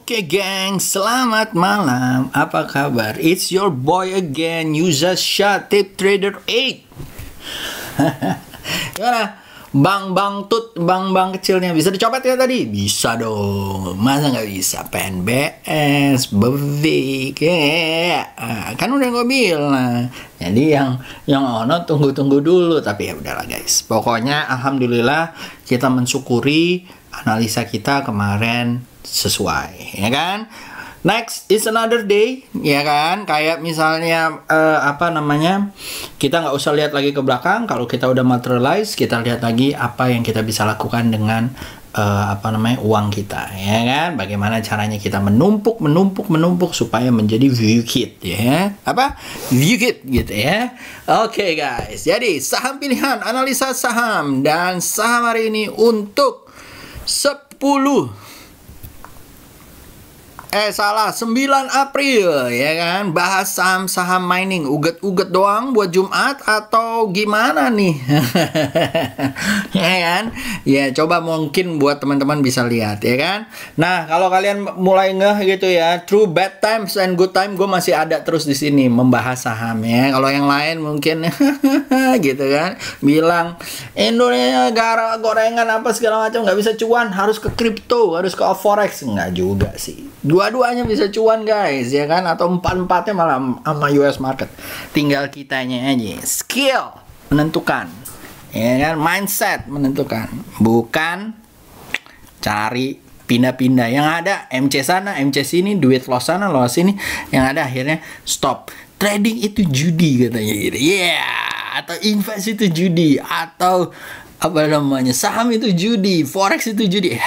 Oke geng, selamat malam. Apa kabar? It's your boy again, Yuza Shah, Tip Trader 8. Gimana? Bang kecilnya bisa dicopet ya tadi? Bisa dong. Masa nggak bisa? PNBS, Bevik, kan udah gue bilang. Jadi yang ono tunggu dulu. Tapi ya udahlah guys. Pokoknya alhamdulillah kita mensyukuri analisa kita kemarin sesuai, ya kan? Next is another day, ya kan? Kayak misalnya kita nggak usah lihat lagi ke belakang. Kalau kita udah materialize, kita lihat lagi apa yang kita bisa lakukan dengan uang kita, ya kan? Bagaimana caranya kita menumpuk supaya menjadi view kit, ya? View kit gitu ya. Oke guys, jadi saham pilihan, analisa saham, dan saham hari ini untuk 9 April, ya kan? Bahas saham-saham mining, uget-uget doang buat Jumat atau gimana nih? Ya kan? Ya coba mungkin buat teman-teman bisa lihat, ya kan? Nah, kalau kalian mulai ngeh gitu ya, through bad times and good time, gue masih ada terus di sini membahas saham, ya. Kalau yang lain mungkin gitu kan, bilang Indonesia gara gorengan apa segala macam nggak bisa cuan, harus ke kripto, harus ke forex. Nggak juga sih. Dua-duanya bisa cuan guys, ya kan? Atau empat-empatnya malah sama US market. Tinggal kitanya aja. Skill menentukan, ya kan? Mindset menentukan. Bukan cari pindah-pindah. Yang ada MC sana, MC sini, duit loss sana, loss sini. Yang ada akhirnya stop. Trading itu judi katanya gitu. Yeah. Atau invest itu judi. Atau saham itu judi. Forex itu judi.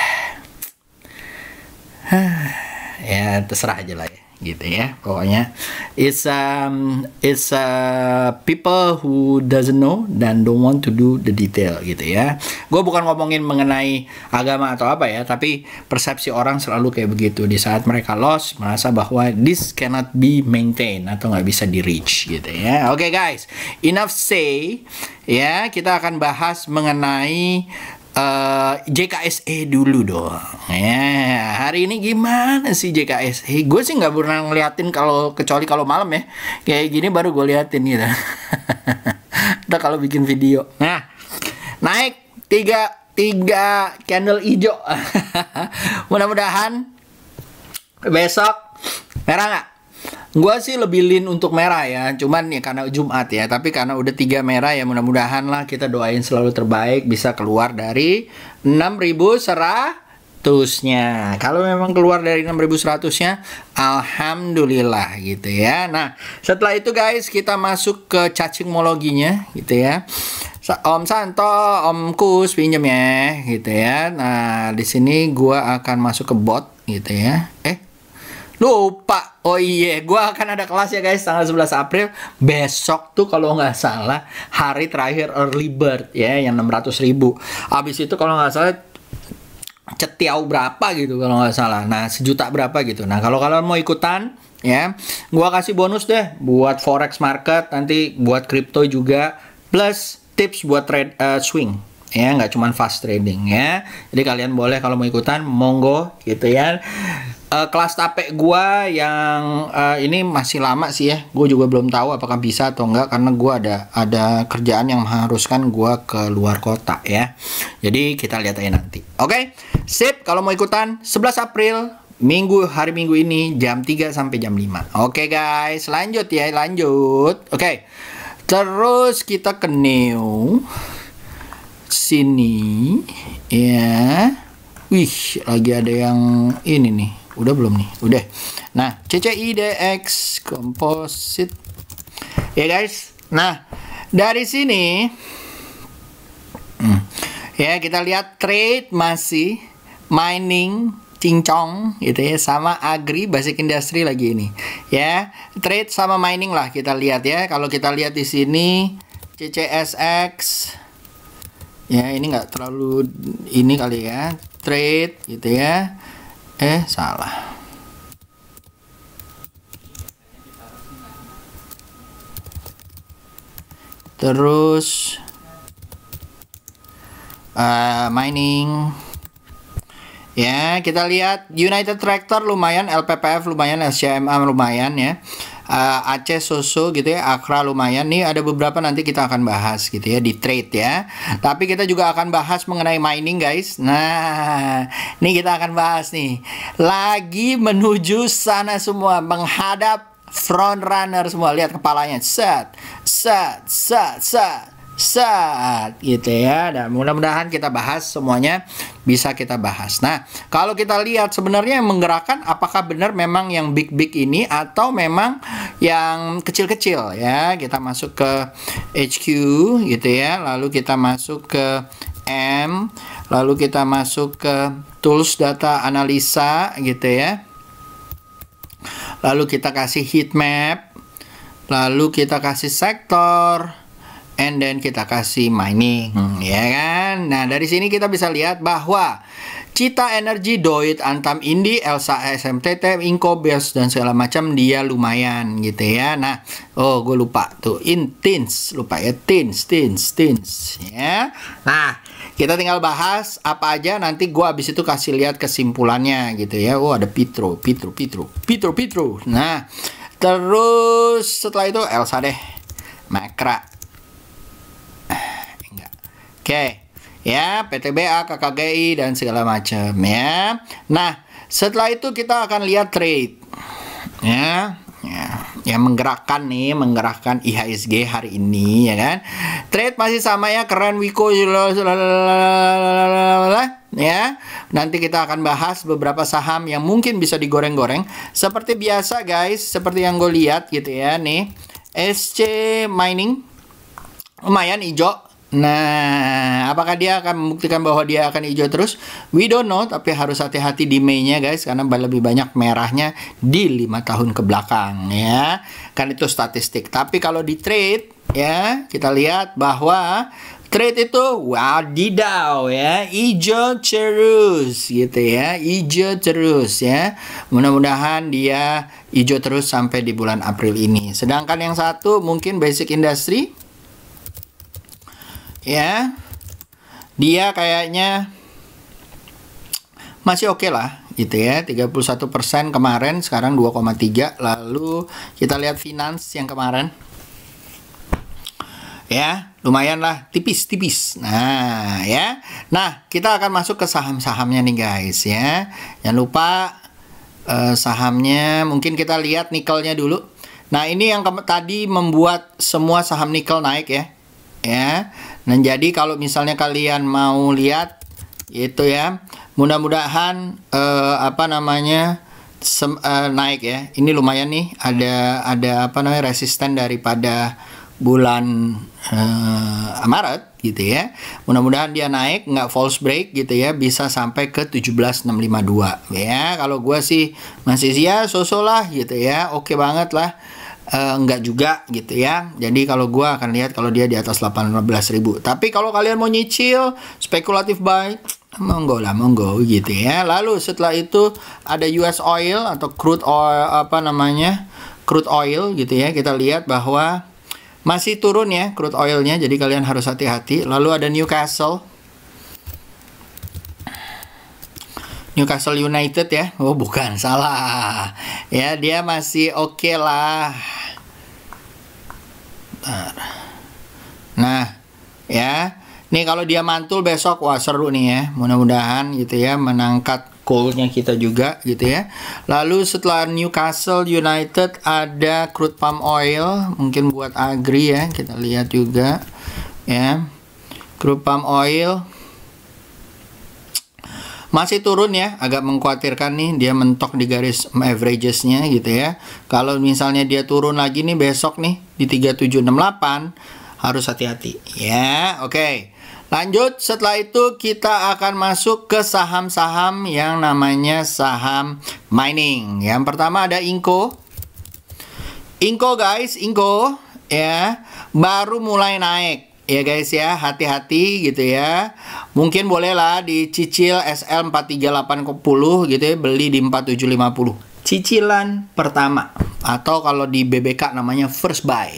Ya terserah aja lah ya, gitu ya. Pokoknya it's people who doesn't know dan don't want to do the detail gitu ya. Gue bukan ngomongin mengenai agama atau apa ya, tapi persepsi orang selalu kayak begitu. Di saat mereka loss, merasa bahwa this cannot be maintained atau nggak bisa di reach gitu ya. Oke guys, enough say ya. Kita akan bahas mengenai JKSE dulu dong. Ya, hari ini gimana sih JKSE? Gue sih nggak pernah ngeliatin kecuali kalau malam ya. Kayak gini baru gue liatin gitu. Udah kalau bikin video. Nah, naik tiga candle hijau. Mudah-mudahan besok merah nggak? Gue sih lebih lean untuk merah ya, cuman ya karena Jumat ya, tapi karena udah 3 merah ya mudah-mudahan lah, kita doain selalu terbaik bisa keluar dari 6.100-nya. Kalau memang keluar dari 6.100-nya, alhamdulillah gitu ya. Nah, setelah itu guys, kita masuk ke cacingmologinya gitu ya. Om Santo, Om Kus pinjam ya gitu ya. Nah, di sini gua akan masuk ke bot gitu ya. Lupa. Oh iya, gue akan ada kelas ya guys tanggal 11 April. Besok tuh kalau nggak salah hari terakhir early bird ya, yang 600.000. Abis itu kalau nggak salah cetiau berapa gitu kalau nggak salah. Nah, 1 juta berapa gitu. Nah, kalau kalian mau ikutan ya, gue kasih bonus deh buat forex market, nanti buat crypto juga, plus tips buat trade swing. Ya, nggak cuma fast trading ya. Jadi kalian boleh kalau mau ikutan, monggo gitu ya. Kelas tape gua yang ini masih lama sih ya. Gue juga belum tahu apakah bisa atau enggak, karena gua ada kerjaan yang mengharuskan gua ke luar kota ya. Jadi kita lihat aja nanti. Oke, sip. Kalau mau ikutan 11 April hari Minggu ini jam 3 sampai jam 5. Oke guys, lanjut ya, lanjut. Oke. Terus kita ke new sini ya. Wih, lagi ada yang ini nih. Udah belum nih? Udah. Nah, CCIDX Composite. Ya guys. Nah, dari sini ya kita lihat trade masih mining cincong gitu ya, sama agri basic industry lagi ini ya, trade sama mining lah kita lihat ya. Kalau kita lihat di sini CCSX ya, ini nggak terlalu ini kali ya, trade gitu ya, salah. Terus mining ya, kita lihat United Tractor lumayan, LPPF lumayan, SCMA lumayan ya, Aceh Soso gitu ya, Akra lumayan. Nih ada beberapa nanti kita akan bahas gitu ya di trade ya. Tapi kita juga akan bahas mengenai mining guys. Nah, ini kita akan bahas nih, lagi menuju sana semua, menghadap front runner semua. Lihat kepalanya, set gitu ya. Dan mudah-mudahan kita bahas semuanya, bisa kita bahas. Nah, kalau kita lihat sebenarnya yang menggerakkan apakah benar memang yang big ini atau memang yang kecil-kecil ya. Kita masuk ke HQ gitu ya, lalu kita masuk ke M, lalu kita masuk ke tools data analisa gitu ya, lalu kita kasih heat map, lalu kita kasih sektor, and then kita kasih mining, ya kan? Nah, dari sini kita bisa lihat bahwa Cita Energy, Doit, Antam, Indi, Elsa, SMTT, Inkobes, dan segala macam dia lumayan gitu ya. Nah, gue lupa tuh, Tins, lupa ya, Tins ya. Nah, kita tinggal bahas apa aja, nanti gue abis itu kasih lihat kesimpulannya gitu ya. Ada Pitro. Nah, terus setelah itu Elsa deh, Makra. Oke, ya, PTBA, KKGI, dan segala macam ya. Nah, setelah itu kita akan lihat trade ya, yang menggerakkan IHSG hari ini ya kan. Trade masih sama ya, keren Wiko ya. Nanti kita akan bahas beberapa saham yang mungkin bisa digoreng-goreng. Seperti biasa guys, seperti yang gue lihat gitu ya nih, SC Mining lumayan hijau. Nah, apakah dia akan membuktikan bahwa dia akan hijau terus? We don't know, tapi harus hati-hati di Mei-nya guys, karena lebih banyak merahnya di 5 tahun ke belakang ya. Kan itu statistik. Tapi kalau di trade ya, kita lihat bahwa trade itu wadidaw ya, hijau terus gitu ya, hijau terus ya. Mudah-mudahan dia hijau terus sampai di bulan April ini. Sedangkan yang satu mungkin basic industry ya, dia kayaknya masih oke lah gitu ya, 31% kemarin, sekarang 2,3. Lalu kita lihat finance yang kemarin ya, lumayan lah, tipis. Nah ya, nah kita akan masuk ke saham-sahamnya nih guys ya. Jangan lupa sahamnya, mungkin kita lihat nikelnya dulu. Nah, ini yang tadi membuat semua saham nikel naik ya. Nah, jadi kalau misalnya kalian mau lihat itu ya, mudah-mudahan naik ya. Ini lumayan nih, ada resisten daripada bulan Maret gitu ya. Mudah-mudahan dia naik, nggak false break gitu ya, bisa sampai ke 17.652 ya. Kalau gue sih masih so-so lah gitu ya, oke banget lah. Enggak juga gitu ya. Jadi kalau gua akan lihat kalau dia di atas 18.000. Tapi kalau kalian mau nyicil spekulatif buy, monggo gitu ya. Lalu setelah itu ada US oil atau crude oil, crude oil gitu ya. Kita lihat bahwa masih turun ya crude oilnya, jadi kalian harus hati-hati. Lalu ada Newcastle United ya. Bukan, salah ya, dia masih oke lah. Nah ya, nih kalau dia mantul besok, wah seru nih ya. Mudah-mudahan gitu ya, menangkat goalnya kita juga gitu ya. Lalu setelah Newcastle United ada crude palm oil, mungkin buat agri ya, kita lihat juga ya. Crude palm oil masih turun ya, agak mengkhawatirkan nih, dia mentok di garis averages-nya gitu ya. Kalau misalnya dia turun lagi nih besok nih di 3768, harus hati-hati ya. Oke. Lanjut, setelah itu kita akan masuk ke saham-saham yang namanya saham mining. Yang pertama ada Inco. Inco guys, Inco ya, baru mulai naik. Ya guys ya, hati-hati gitu ya. Mungkin bolehlah dicicil SL 43810 gitu ya, beli di 4750. Cicilan pertama, atau kalau di BBK namanya first buy.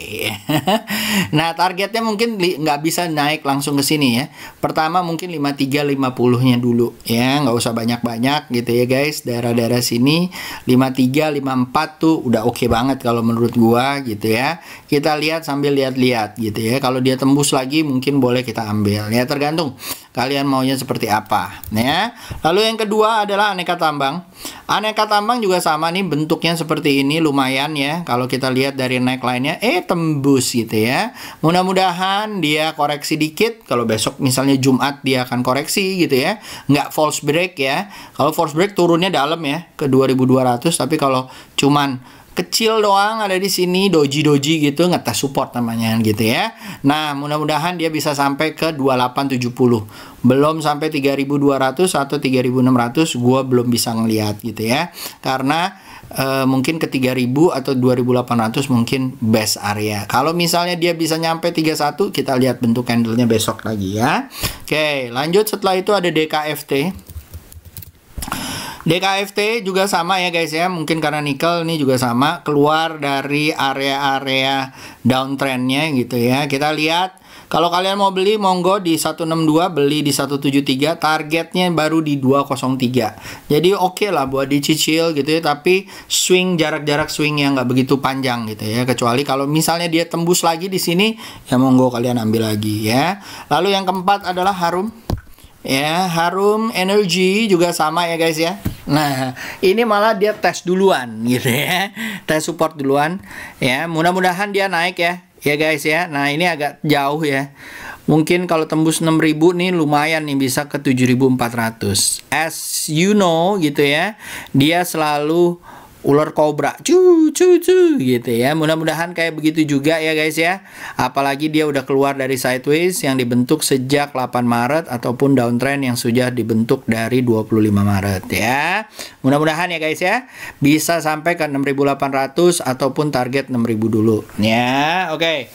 Nah, targetnya mungkin nggak bisa naik langsung ke sini ya. Pertama mungkin 5350-nya dulu ya, nggak usah banyak-banyak gitu ya guys. Daerah-daerah sini 53, 54 tuh udah oke banget kalau menurut gua gitu ya. Kita lihat sambil lihat-lihat gitu ya. Kalau dia tembus lagi mungkin boleh kita ambil ya, tergantung kalian maunya seperti apa ya. Lalu yang kedua adalah aneka tambang. Aneka tambang juga sama nih, bentuknya seperti ini, lumayan ya. Kalau kita lihat dari neckline-nya tembus gitu ya. Mudah-mudahan dia koreksi dikit. Kalau besok misalnya Jumat dia akan koreksi gitu ya. Nggak false break ya. Kalau false break turunnya dalam ya ke 2200, tapi kalau cuman kecil doang ada di sini, doji gitu, ngetes support namanya gitu ya. Nah, mudah-mudahan dia bisa sampai ke 2870. Belum sampai 3200 atau 3600 gua belum bisa ngelihat gitu ya. Karena mungkin ke 3000 atau 2800 mungkin best area. Kalau misalnya dia bisa nyampe 31, kita lihat bentuk candlenya besok lagi ya. Oke, lanjut setelah itu ada DKFT. DKFT juga sama ya guys ya, mungkin karena nikel ini juga sama, keluar dari area-area downtrendnya gitu ya. Kita lihat, kalau kalian mau beli monggo di 162, beli di 173, targetnya baru di 203. Jadi oke lah buat dicicil gitu ya, tapi jarak-jarak swing yang nggak begitu panjang gitu ya. Kecuali kalau misalnya dia tembus lagi di sini, ya monggo kalian ambil lagi ya. Lalu yang keempat adalah Harum. Ya, Harum Energy juga sama ya guys ya. Nah, ini malah dia tes duluan gitu ya. Tes support duluan ya. Mudah-mudahan dia naik ya. Ya guys ya. Nah, ini agak jauh ya. Mungkin kalau tembus 6000 nih lumayan nih, bisa ke 7400. As you know gitu ya. Dia selalu ular kobra, cu gitu ya. Mudah-mudahan kayak begitu juga ya guys ya. Apalagi dia udah keluar dari sideways yang dibentuk sejak 8 Maret ataupun downtrend yang sudah dibentuk dari 25 Maret ya. Mudah-mudahan ya guys ya, bisa sampai ke 6800 ataupun target 6000 dulu ya. Oke.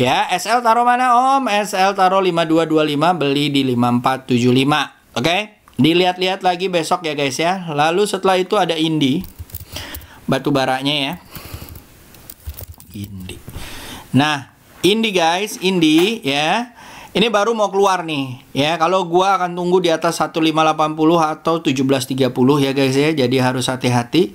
Ya, SL taruh mana Om? SL taruh 5225, beli di 5475. Oke. Dilihat-lihat lagi besok ya guys ya. Lalu setelah itu ada Indi. Batu baranya ya, Indi. Nah, Indi guys, Indi ya, ini baru mau keluar nih ya. Kalau gua akan tunggu di atas 1580 atau 1730 ya guys ya. Jadi harus hati-hati.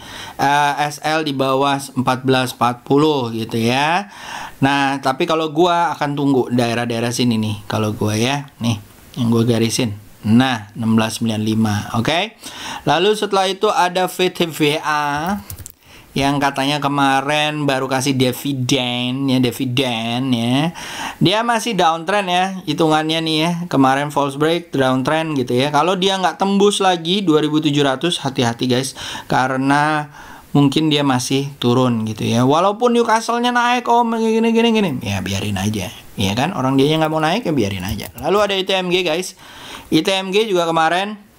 SL di bawah 1440 gitu ya. Nah, tapi kalau gua akan tunggu daerah-daerah sini nih. Kalau gua ya, nih yang gua garisin. Nah, 1695, oke. Lalu setelah itu ada VTVA yang katanya kemarin baru kasih dividen ya, dia masih downtrend ya hitungannya nih ya. Kemarin false break, downtrend gitu ya. Kalau dia nggak tembus lagi 2700, hati-hati guys, karena mungkin dia masih turun gitu ya. Walaupun Newcastle-nya naik gini, ya biarin aja ya kan, orang dia nggak mau naik ya biarin aja. Lalu ada ITMG guys. ITMG juga kemarin.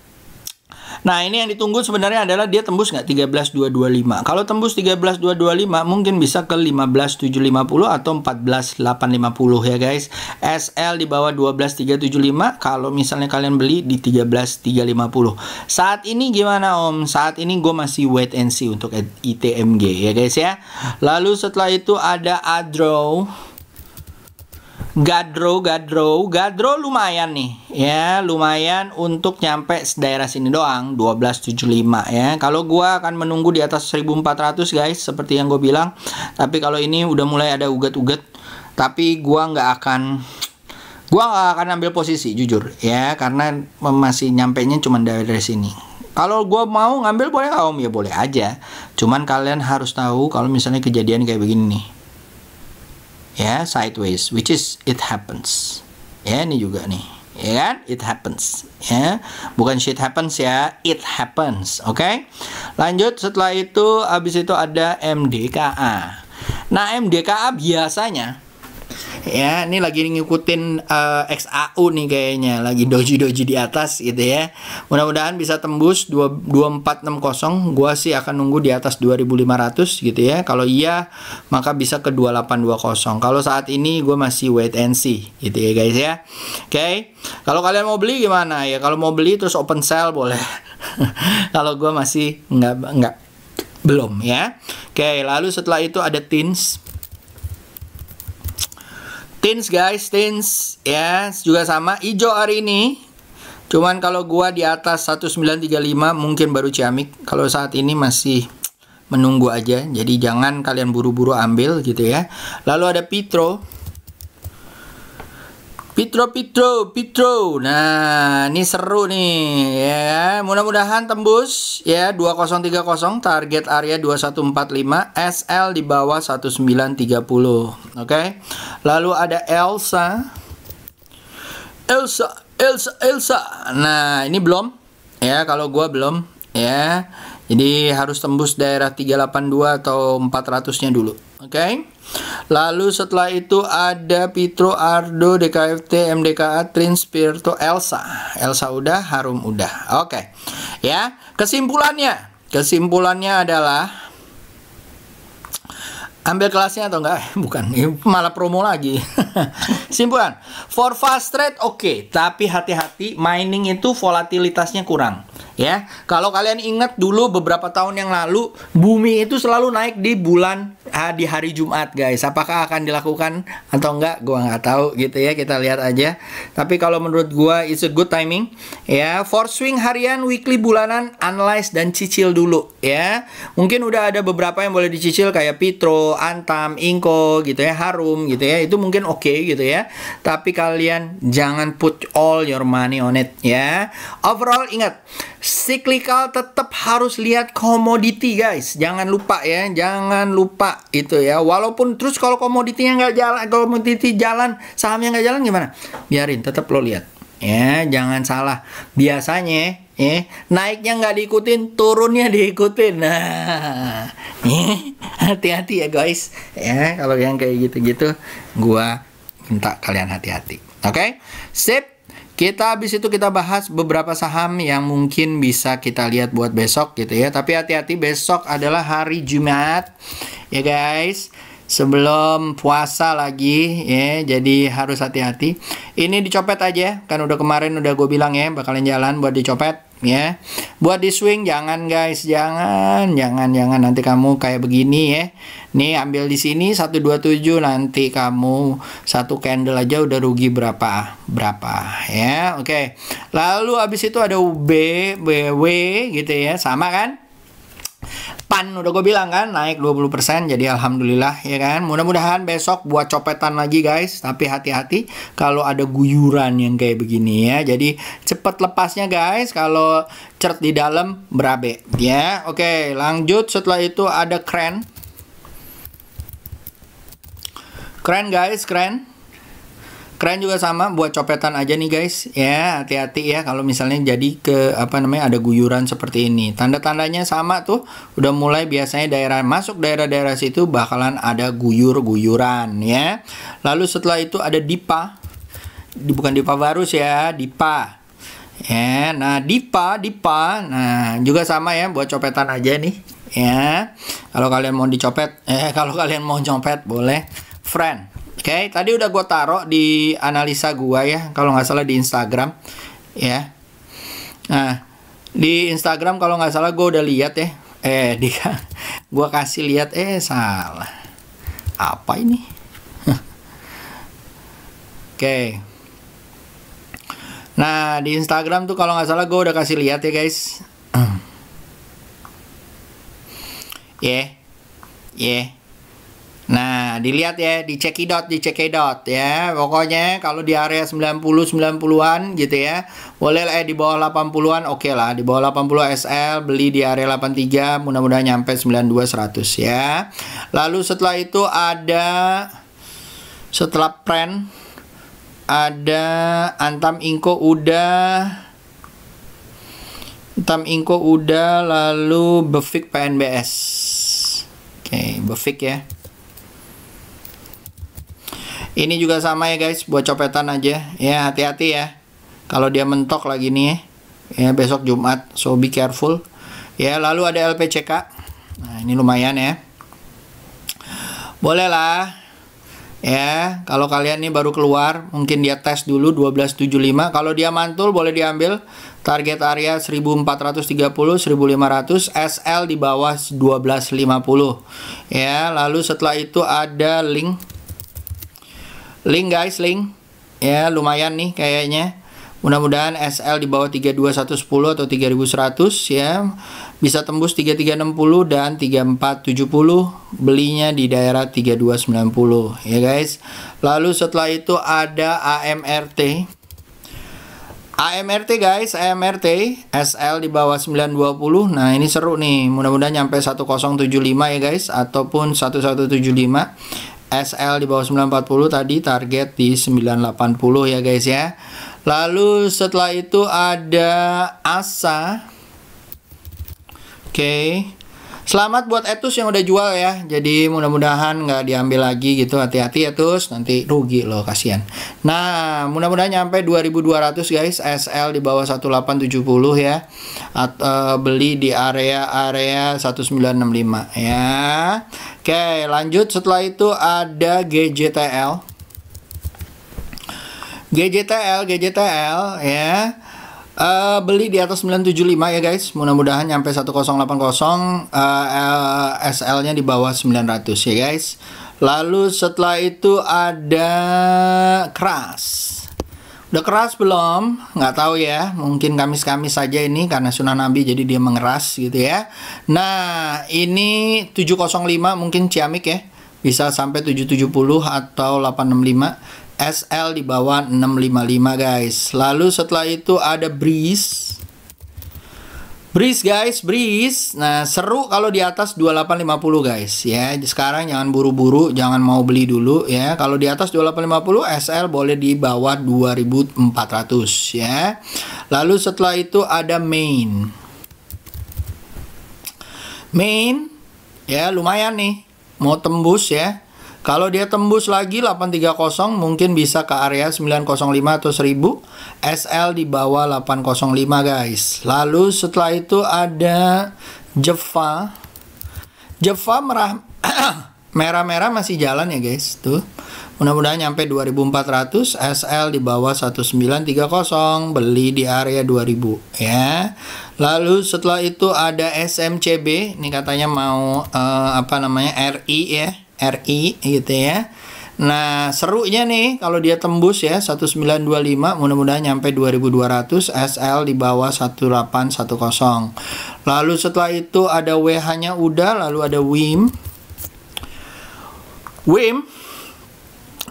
Nah, ini yang ditunggu sebenarnya adalah dia tembus nggak 13225. Kalau tembus 13225 mungkin bisa ke 15750 atau 14850 ya guys. SL di bawah 12375 kalau misalnya kalian beli di 13350. Saat ini gimana Om? Saat ini gue masih wait and see untuk ITMG ya guys ya. Lalu setelah itu ada Adro. Gadro lumayan nih ya, lumayan untuk nyampe daerah sini doang 1275 ya. Kalau gua akan menunggu di atas 1400 guys, seperti yang gue bilang. Tapi kalau ini udah mulai ada uget-uget, tapi gua nggak akan ambil posisi jujur ya, karena masih nyampenya cuma dari sini Kalau gue mau ngambil boleh nggak Om? Ya boleh aja. Cuman kalian harus tahu kalau misalnya kejadian kayak begini nih. Ya, sideways, which is it happens. Ya, ini juga nih. Ya kan? It happens. Ya, bukan shit happens ya, it happens. Oke? Lanjut, setelah itu habis itu ada MDKA. Nah, MDKA biasanya ya, ini lagi ngikutin XAU nih kayaknya, lagi doji-doji di atas gitu ya. Mudah-mudahan bisa tembus 2460. Gua sih akan nunggu di atas 2500 gitu ya. Kalau iya, maka bisa ke 2820. Kalau saat ini gue masih wait and see gitu ya guys ya. Oke. Kalau kalian mau beli gimana ya? Kalau mau beli terus open sale boleh. Kalau gue masih belum ya. Oke, lalu setelah itu ada TINS. TINS guys, TINS ya, juga sama hijau hari ini. Cuman kalau gua di atas 1935 mungkin baru ciamik. Kalau saat ini masih menunggu aja. Jadi jangan kalian buru-buru ambil gitu ya. Lalu ada Pitro. Pitro. Nah, ini seru nih ya. Mudah-mudahan tembus ya 2030, target area 2145, SL di bawah 1930. Oke. Lalu ada Elsa. Nah, ini belum ya, kalau gua belum ya. Jadi harus tembus daerah 382 atau 400-nya dulu. Oke. Lalu setelah itu ada Pitro, Ardo, DKFT, MDKA, Trins, Spirito, Elsa. Elsa udah, Harum udah. Oke. Ya, kesimpulannya adalah ambil kelasnya atau enggak? Bukan, ini malah promo lagi. Simpulan, for fast trade oke, tapi hati-hati, mining itu volatilitasnya kurang. Ya, kalau kalian ingat dulu beberapa tahun yang lalu, bumi itu selalu naik di di hari Jumat, guys. Apakah akan dilakukan atau enggak? Gua nggak tahu gitu ya. Kita lihat aja. Tapi kalau menurut gua it's a good timing. Ya, for swing harian, weekly, bulanan, analyze dan cicil dulu. Ya, mungkin udah ada beberapa yang boleh dicicil kayak Pitro, Antam, Inco gitu ya, Harum gitu ya. Itu mungkin oke gitu ya. Tapi kalian jangan put all your money on it ya. Overall ingat, cyclical tetap harus lihat komoditi guys. Jangan lupa ya, jangan lupa itu ya. Walaupun terus kalau komoditinya nggak jalan, komoditi jalan, sahamnya nggak jalan gimana? Biarin, tetap lo lihat. Ya, jangan salah. Biasanya naiknya nggak diikutin, turunnya diikutin. Nah, hati-hati ya guys. Ya, kalau yang kayak gitu-gitu, gua minta kalian hati-hati. Oke? Sip. Kita habis itu kita bahas beberapa saham yang mungkin bisa kita lihat buat besok gitu ya. Tapi hati-hati, besok adalah hari Jumat ya guys. Sebelum puasa lagi ya, jadi harus hati-hati. Ini dicopet aja, kan udah kemarin udah gue bilang ya, bakalan jalan buat dicopet ya. Buat di swing jangan guys, jangan nanti kamu kayak begini ya. Nih ambil di sini 127, nanti kamu satu candle aja udah rugi berapa ya. Oke. Lalu habis itu ada UB, BW gitu ya, sama kan? PAN udah gue bilang kan naik 20%, jadi alhamdulillah ya kan. Mudah-mudahan besok buat copetan lagi guys, tapi hati-hati kalau ada guyuran yang kayak begini ya. Jadi cepet lepasnya guys kalau cert di dalam berabe ya. Oke, lanjut setelah itu ada kren guys, keren juga sama buat copetan aja nih guys ya. Hati-hati ya kalau misalnya jadi ada guyuran seperti ini. Tanda-tandanya sama tuh, udah mulai biasanya masuk daerah-daerah situ bakalan ada guyuran ya. Lalu setelah itu ada Dipa. Bukan Dipa Barus ya, Dipa. Ya, nah Dipa. Nah, juga sama ya buat copetan aja nih ya. Kalau kalian mau dicopet, kalau kalian mau copet boleh, friend. Oke, tadi udah gue taruh di analisa gua ya, kalau nggak salah di Instagram ya. Nah, di Instagram kalau nggak salah gue udah lihat ya. Gue kasih lihat, salah. Apa ini? Oke. Nah, di Instagram tuh kalau nggak salah gue udah kasih lihat ya guys. Nah, dilihat ya di cekidot ya. Pokoknya kalau di area 90-90-an gitu ya. Boleh lah di bawah 80-an oke lah. Di bawah 80 SL beli di area 83, mudah-mudahan nyampe 92 100 ya. Lalu setelah itu setelah Pren ada Antam Inco udah, lalu Befik PNBS. Oke, Befik ya. Ini juga sama ya guys, buat copetan aja. Ya, hati-hati ya. Kalau dia mentok lagi nih ya, besok Jumat, so be careful. Ya, lalu ada LPCK. Nah, ini lumayan ya. Boleh lah. Ya, kalau kalian nih baru keluar, mungkin dia tes dulu 1275. Kalau dia mantul boleh diambil. Target area 1430, 1500, SL di bawah 1250. Ya, lalu setelah itu ada link guys, link. Ya, lumayan nih kayaknya. Mudah-mudahan SL di bawah 32110 atau 3100 ya. Bisa tembus 3360 dan 3470. Belinya di daerah 3290 ya guys. Lalu setelah itu ada AMRT. AMRT guys, AMRT SL di bawah 920. Nah, ini seru nih. Mudah-mudahan nyampe 1075 ya guys, ataupun 1175. SL di bawah 940, tadi target di 980 ya guys ya. Lalu setelah itu ada ASA. Oke. Selamat buat Etus yang udah jual ya. Jadi mudah-mudahan nggak diambil lagi gitu. Hati-hati ya Etus, nanti rugi loh, kasihan. Nah, mudah-mudahan nyampe 2200 guys. SL di bawah 1870 ya. Beli di area 1965 ya. Oke, lanjut. Setelah itu ada GJTL. GJTL ya. Beli di atas 975 ya guys. Mudah-mudahan nyampe 1080. SL-nya di bawah 900 ya guys. Lalu setelah itu ada keras. Udah keras belum? Nggak tahu ya. Mungkin Kamis-Kamis saja ini karena Sunan Nabi jadi dia mengeras gitu ya. Nah, ini 705 mungkin ciamik ya. Bisa sampai 770 atau 865. SL di bawah 655 guys. Lalu setelah itu ada Breeze guys, Breeze. Nah, seru kalau di atas 2850 guys ya. Sekarang jangan buru-buru, jangan mau beli dulu ya. Kalau di atas 2850 SL boleh di bawah 2400 ya. Lalu setelah itu ada Main ya, lumayan nih. Mau tembus ya. Kalau dia tembus lagi 830 mungkin bisa ke area 905 atau 1000. SL di bawah 805 guys. Lalu setelah itu ada Jeva merah-merah masih jalan ya guys. Tuh. Mudah-mudahan nyampe 2400. SL di bawah 1930. Beli di area 2000 ya. Lalu setelah itu ada SMCB. Ini katanya mau RI ya. RI gitu ya. Nah, serunya nih kalau dia tembus ya 1925, mudah-mudahan nyampe 2200. SL di bawah 1810. Lalu setelah itu ada WH-nya udah, lalu ada WIM.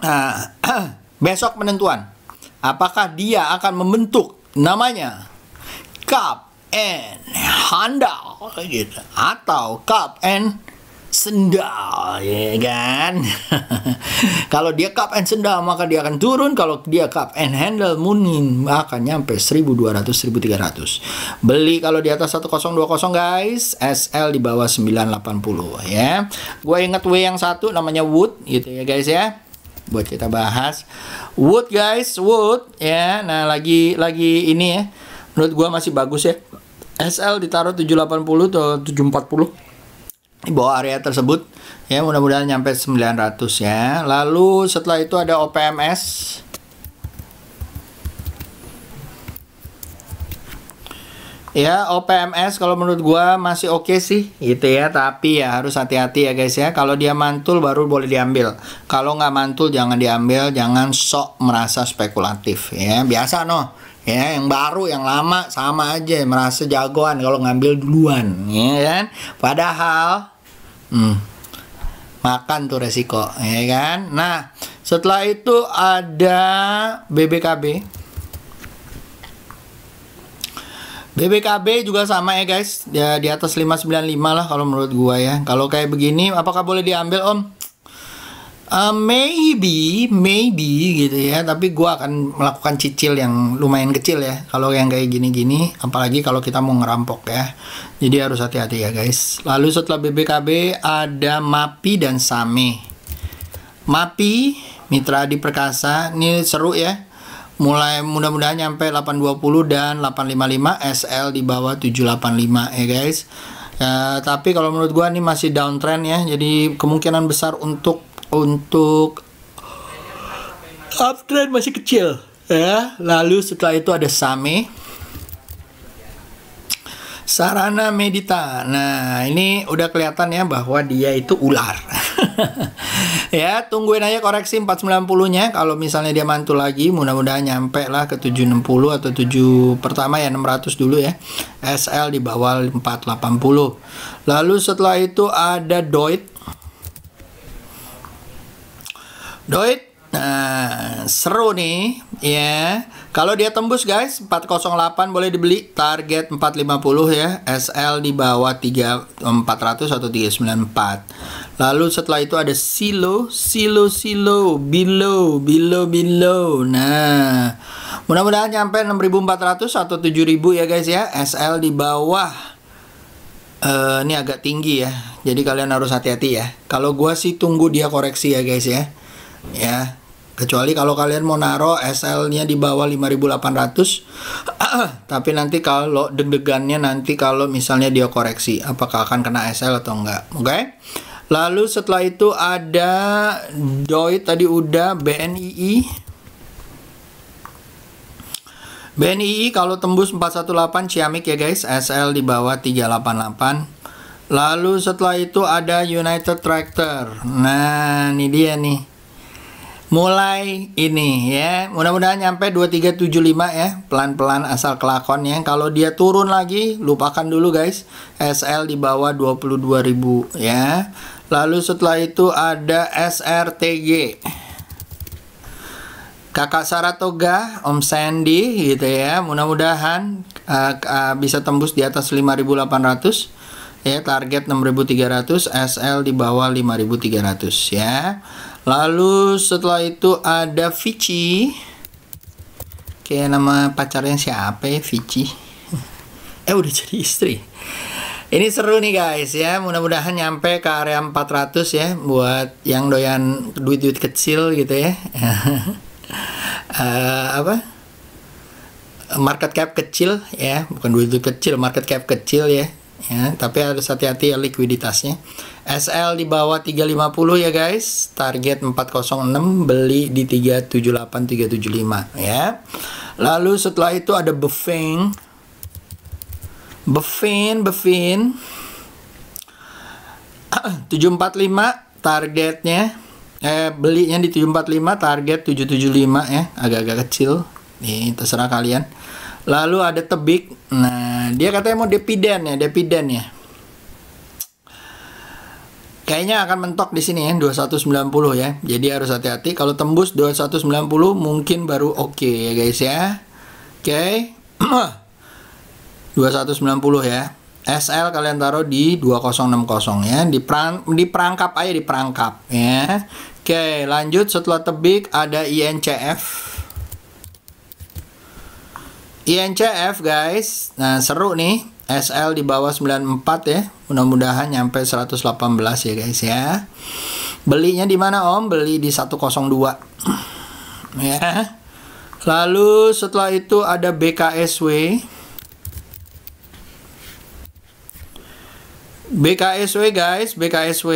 Nah, besok penentuan. Apakah dia akan membentuk namanya Cup and Handal gitu, atau Cup and Sendal ya kan. Kalau dia Cup and Sendal maka dia akan turun. Kalau dia Cup and Handle Munin akan nyampe 1200 1300. Beli kalau di atas 1020 guys. SL di bawah 980 ya. Gue inget W yang satu namanya Wood gitu ya guys ya. Buat kita bahas Wood guys, Wood ya. Nah, lagi ini ya. Menurut gue masih bagus ya. SL ditaruh 780 atau 740 di bawah area tersebut ya, mudah-mudahan nyampe 900 ya. Lalu setelah itu ada OPMS ya. OPMS kalau menurut gua masih oke sih gitu ya, tapi ya harus hati-hati ya guys ya. Kalau dia mantul baru boleh diambil, kalau nggak mantul jangan diambil. Jangan sok merasa spekulatif ya, biasa ya, yang baru yang lama sama aja, merasa jagoan kalau ngambil duluan ya kan. Padahal makan tuh resiko, ya kan. Nah, setelah itu ada BBKB. BBKB juga sama ya guys, ya di atas 595 lah kalau menurut gua ya. Kalau kayak begini apakah boleh diambil Om? Maybe gitu ya, tapi gua akan melakukan cicil yang lumayan kecil ya kalau yang kayak gini-gini, apalagi kalau kita mau ngerampok ya. Jadi harus hati-hati ya guys. Lalu setelah BBKB ada MAPI dan SAME. MAPI Mitra Adi Perkasa, ini seru ya. Mulai mudah-mudahan nyampe 820 dan 855, SL di bawah 785 ya guys. Tapi kalau menurut gua ini masih downtrend ya. Jadi kemungkinan besar untuk uptrend masih kecil ya. Lalu setelah itu ada SAME, Sarana Medita. Nah, ini udah kelihatan ya bahwa dia itu ular. Ya, tungguin aja koreksi 490-nya. Kalau misalnya dia mantul lagi, mudah-mudahan nyampe lah ke 760 atau 7 pertama ya 600 dulu ya. SL di bawah 480. Lalu setelah itu ada DOIT. Nah, seru nih ya. Kalau dia tembus guys 408 boleh dibeli, target 450 ya. SL di bawah 3400 atau 394. Lalu setelah itu ada silo below. Nah, mudah-mudahan nyampe 6400 atau 7000 ya guys ya. SL di bawah ini agak tinggi ya. Jadi kalian harus hati-hati ya. Kalau gua sih tunggu dia koreksi ya guys ya. Ya, kecuali kalau kalian mau naro SL-nya di bawah 5800. Tapi nanti kalau deg-degannya nanti kalau misalnya dia koreksi, apakah akan kena SL atau enggak. Oke. Lalu setelah itu ada DOIT tadi udah, BNII. BNII kalau tembus 418 ciamik ya guys, SL di bawah 388. Lalu setelah itu ada United Tractor. Nah, ini dia nih. Mulai ini ya, mudah-mudahan nyampe 2375 ya, pelan-pelan asal kelakon ya. Kalau dia turun lagi, lupakan dulu guys. SL di bawah 22.000 ya. Lalu setelah itu ada SRTG. Kakak Saratoga, Om Sandy gitu ya. Mudah-mudahan bisa tembus di atas 5.800 ya, target 6.300, SL di bawah 5.300 ya. Lalu setelah itu ada Vici. Kayak nama pacarnya siapa ya, Vici? Udah jadi istri. Ini seru nih guys ya. Mudah-mudahan nyampe ke area 400 ya, buat yang doyan duit-duit kecil gitu ya. Market cap kecil ya, bukan duit-duit kecil, market cap kecil ya. Ya, tapi harus hati-hati ya likuiditasnya. SL di bawah 350 ya guys, target 406, beli di 378 375 ya. Lalu setelah itu ada Befin 745 targetnya, belinya di 745, target 775 ya, agak-agak kecil nih, terserah kalian. Lalu ada Tebik. Nah, dia katanya mau dividen ya. Kayaknya akan mentok di sini ya, 2190 ya. Jadi harus hati-hati. Kalau tembus 2190 mungkin baru oke ya guys ya. Oke. 2190 ya. SL kalian taruh di 2060 ya. Diperangkap aja, diperangkap ya. Oke, lanjut setelah Tebik ada INCF. INCF guys, nah seru nih, SL di bawah 94 ya, mudah-mudahan nyampe 118 ya guys ya. Belinya di mana Om? Beli di 102 ya. Lalu setelah itu ada BKSW. Guys, BKSW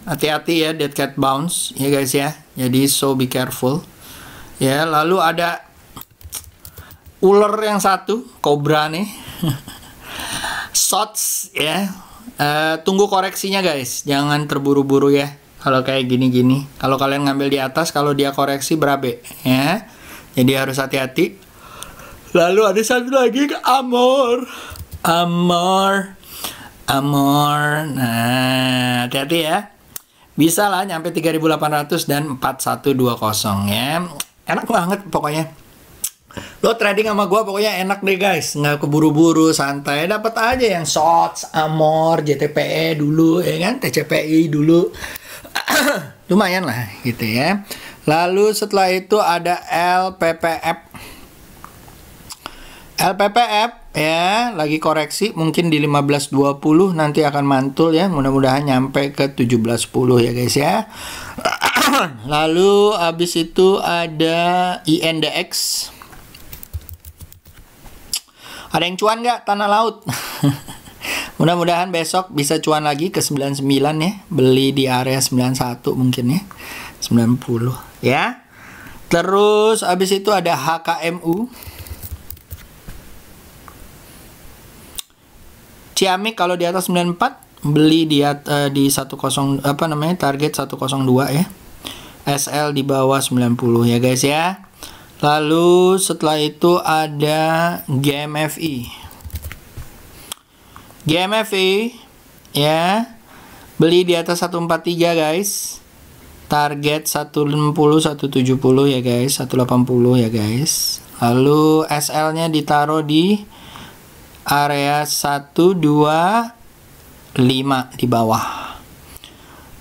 hati-hati ya, dead cat bounce ya guys ya. Jadi so be careful ya. Lalu ada ular yang satu, kobra nih. Shots ya. Tunggu koreksinya guys, jangan terburu-buru ya. Kalau kayak gini-gini, kalau kalian ngambil di atas, kalau dia koreksi berabe ya. Jadi harus hati-hati. Lalu ada satu lagi, Amor. Nah, hati-hati ya. bisa lah nyampe 3.800 dan 4120 ya. Enak banget pokoknya. Lo trading sama gua pokoknya enak deh guys, nggak keburu-buru, santai, dapat aja yang shots, amor, JTPE dulu ya kan, TCPI dulu. Lumayan lah gitu ya. Lalu setelah itu ada LPPF. LPPF ya, lagi koreksi mungkin di 15.20, nanti akan mantul ya, mudah-mudahan nyampe ke 17.10 ya guys ya. Lalu habis itu ada INDX. Ada yang cuan nggak tanah laut? Mudah-mudahan besok bisa cuan lagi ke 99 ya, beli di area 91 mungkin ya, 90 ya. Terus habis itu ada HKMU. Ciamik kalau di atas 94 beli di 10 apa namanya, target 102 ya. SL di bawah 90 ya guys ya. Lalu setelah itu ada GMFI. GMFI ya, beli di atas 143 guys. Target 160 170 ya guys, 180 ya guys. Lalu SL-nya ditaruh di area 125 di bawah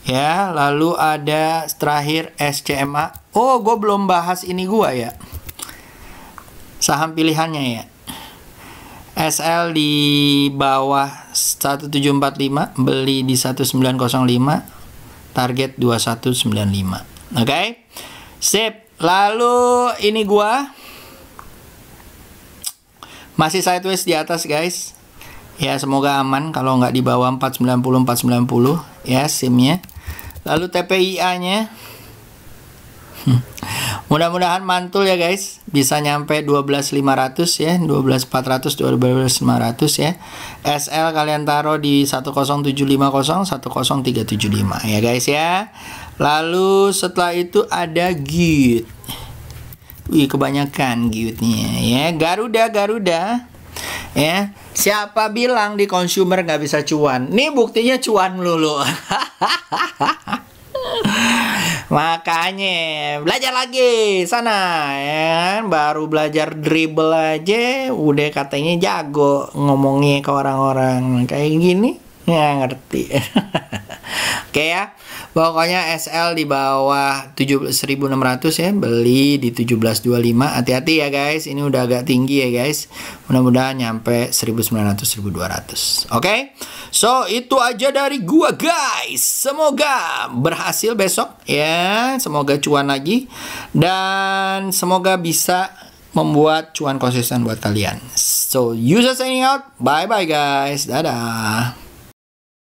ya. Lalu ada terakhir SCMA. Oh, gue belum bahas ini gua ya, saham pilihannya ya. SL di bawah 1745, beli di 1905, target 2195. Oke, sip. Lalu ini gua masih sideways di atas guys ya, semoga aman kalau nggak di bawah 490 ya SIM-nya. Lalu TPIA nya mudah-mudahan mantul ya guys, bisa nyampe 12.500 ya, 12.400 12.500 ya. SL kalian taruh di 10750 10375 ya guys ya. Lalu setelah itu ada GIT. Wih, kebanyakan GIT-nya ya. Garuda ya. Siapa bilang di consumer nggak bisa cuan? Nih buktinya cuan lulu. Makanya belajar lagi sana ya. Baru belajar dribble aja udah katanya jago ngomongnya ke orang-orang kayak gini. Ya ngerti. Oke ya. Pokoknya SL di bawah 1.600 ya, beli di 1725. Hati-hati ya guys, ini udah agak tinggi ya guys. Mudah-mudahan nyampe 1900 1200. Oke. So, itu aja dari gua guys. Semoga berhasil besok ya. Semoga cuan lagi dan semoga bisa membuat cuan konsisten buat kalian. So, user signing out. Bye bye guys. Dadah.